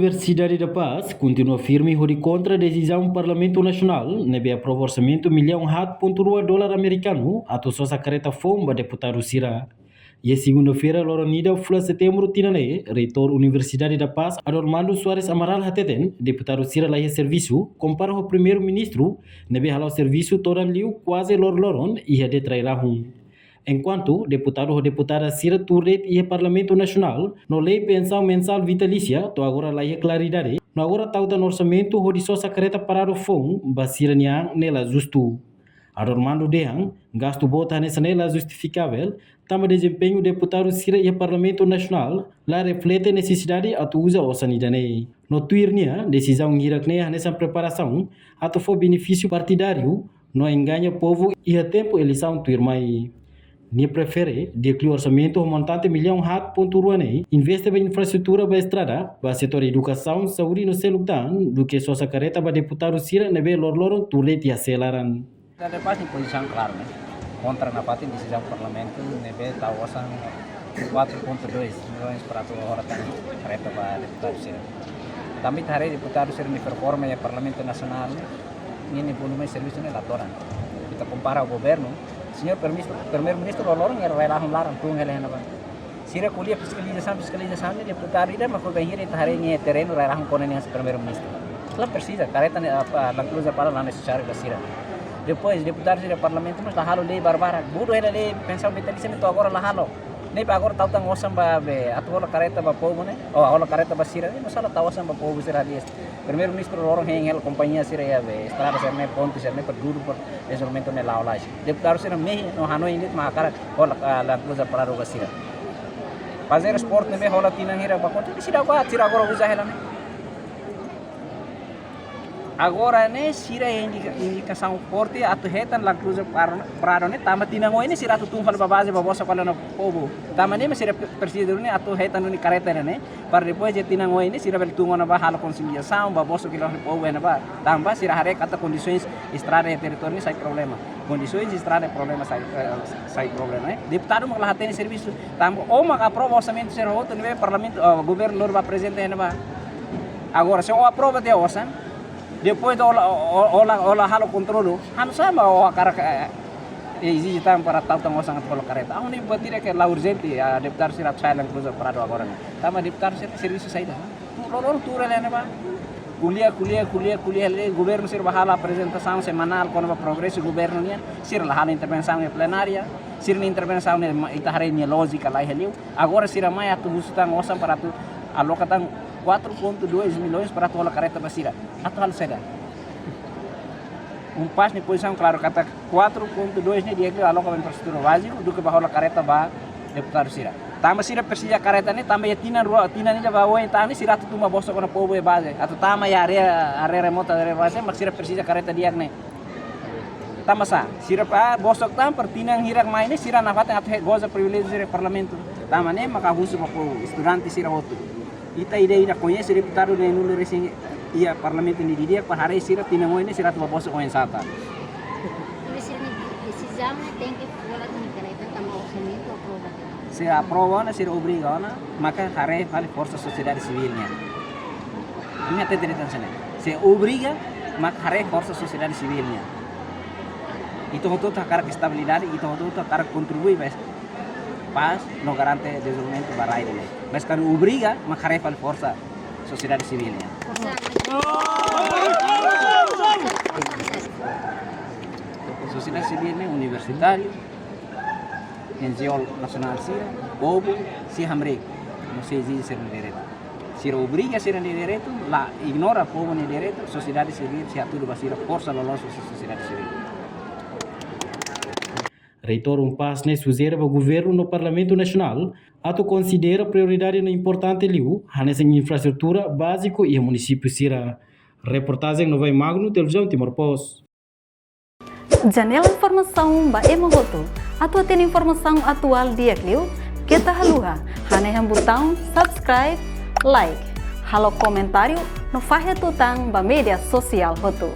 Universidade da Paz continua firme e contra a decisão do Parlamento Nacional nebe aprova orçamento $1,5 americano ato só careta fomba deputado Sira. E a segunda-feira, Loronida, Fula Setembro, Tinane, reitor Universidade da Paz, Adormando Soares Amaral Hateten, deputado Sira Laia Serviço, compara o primeiro-ministro, nebe halau serviço toran liu quase loron e a detrairahum. Enquanto deputado ou deputada Sira Turret e o Parlamento Nacional, no lei pensão mensal vitalícia, to agora lá é claridade, no agora tauta no orçamento o só secreta para o fom, basira niang nela justo. Adormando deang, gasto bota nessa nela justificável, tama desempenho deputado Sira e o Parlamento Nacional, lá reflete necessidade atu usa o sanidade. No tuirnia, decisão hirakneia nessa preparação, atu for benefício partidário, no engana povo e a tempo eleição tuirmai. Nia prefere declui orçamento o montante $1,5 investe em infraestrutura para estrada, para setor educação, saúde no selugdan, do que só sacareta para deputado Sira nebe lorloron turlet e aceleran. Ada pasti posição clara, né? Contra na parte decisão do parlamento nebe tawasan 4.2 milhões para toda hora careta para deputado Sira. Também hari deputado Sira ni performa ya parlamento nacional, ini volume serviço ne latoran. Kita compara o governo. Senhor primeiro-ministro lorong era relahum larang tung helena ba. Sira kuliah fiscalização ni deputado ida mako bahir eta hari ni terreno relahum konen yang primeiro-ministro. Lá precisa careta lanclusa para lá necessário da Sira. Depois deputado do parlamento mas lahalo lei barbara. Budo ela lei pensão vitalícia ni to agora lahalo. Nem agora tau tang osam ba be atola careta ba povo né? Oh ola careta ba Sira ni masala tau osam ba povo Sira dia. Primeiro-ministro lorong hengel companhia Sira ya be estrada serne ponte serne per duro per desenvolvimento ne laulais. Deputado Sira mehi no Hanoi ini makara ola la cruza para roga Sira. Fazer sport ne be hola tinang hira ba konti Sira agora usa hela né. Agora né Sira indicação forte atu hetan la cruza para né tama tinango ini Sira tu tumfal ba base ba bosa kala no povo. Tama ne Sira presidir ne atu hetan ni careta né. Para depois de tinango ini Sira bel tungo na ba halo conciliação ba bosa kilo povo na ba. Tamba Sira hare kata condições estrada e território sai problema. Condições estrada problema sai problema né. Deputado mak lahaten serviço tamba ou mak aprova orçamento Sira outro nível parlamento governo ba presidente na ba. Agora se o aprova de orçan depois ola halo controlo han sama o cara exige tam para tal tão sangat polo careta a uni batira que la urgente a deputado Sira silent cruza para agora tama deputado Sira serviço saída lor tura lena ba kuliah le governo Sira bahala apresentação semanal quando va progresso governo nia Sira la hala intervenção em plenária Sira ni intervenção ni itahare ni lógica lá heliu agora Sira mai atu husutang osam para tu alokatan 4.2 milhões para toda a careta basira. Atual seda. Pas ni posição claro kata 4.2 ni dia que aloca infraestrutura básico do que bahola careta ba deputado Sira. Tama Sira persija careta ni tama ya tina ni ba oi tani Sira tu tuma boso kona povo e base. Atau tama ya area remota dari base mak Sira persija careta dia ni. Tama sa Sira pa bosok tam per tinang hirak mai ni Sira nafat atau goza privilege Sira parlamento. Tama ni maka husu pa povo estudante Sira hotu. Ita ida conhece deputado de nulo recém ia parlamento ni dia para hari Sira tinango ini Sira tu boso ko ensata. Decisão tem que falar com careta tama orçamento aprova. Se aprova na Sira obriga na maka hari vale força sociedade civilnya. Ini até direita sana. Se obriga maka hari força sociedade civilnya. Itu untuk takar estabilidade, itu untuk takar contribuir paz no garante desenvolvimento para ele. Mas quando obriga, macarefa a força sociedade civil. Sociedade civil né universitário, NGO nacional Sira, povo, se hamrek, não se exige ser direito. Se obriga a ser direito, lá ignora povo no direito, sociedade civil se atua basira força lolosa sociedade civil. Reitor pas ne suzera o governo no Parlamento Nacional, ato considera prioridade no importante liu, hanes em infraestrutura básico e município Sira. Reportagem no Vai Magno, televisão Timor Post. Janela informação ba emogoto, atua tem informação atual dia liu, kita haluha, hane botão subscribe, like, halo comentário no fahe tutang ba media sosial hotu.